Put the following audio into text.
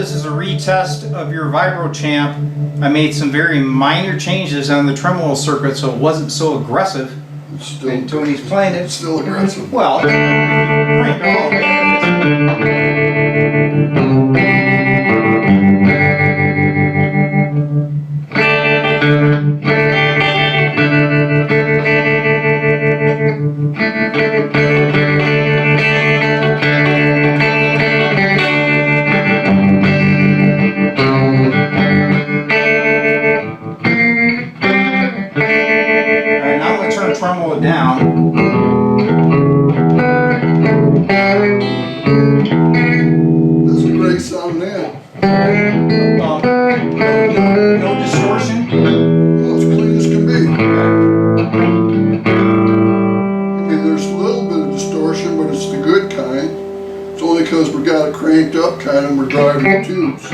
this is a retest of your Vibrochamp. I made some very minor changes on the tremolo circuit so it wasn't so aggressive. It's still, And Tony's playing it. it's still aggressive. Well, crank it all the Alright, now I'm going to turn tremolo down. This is a great sound now. No distortion. Well, as clean as can be. I mean, there's a little bit of distortion, but it's the good kind. It's only because we got it cranked up kind and we're driving the tubes.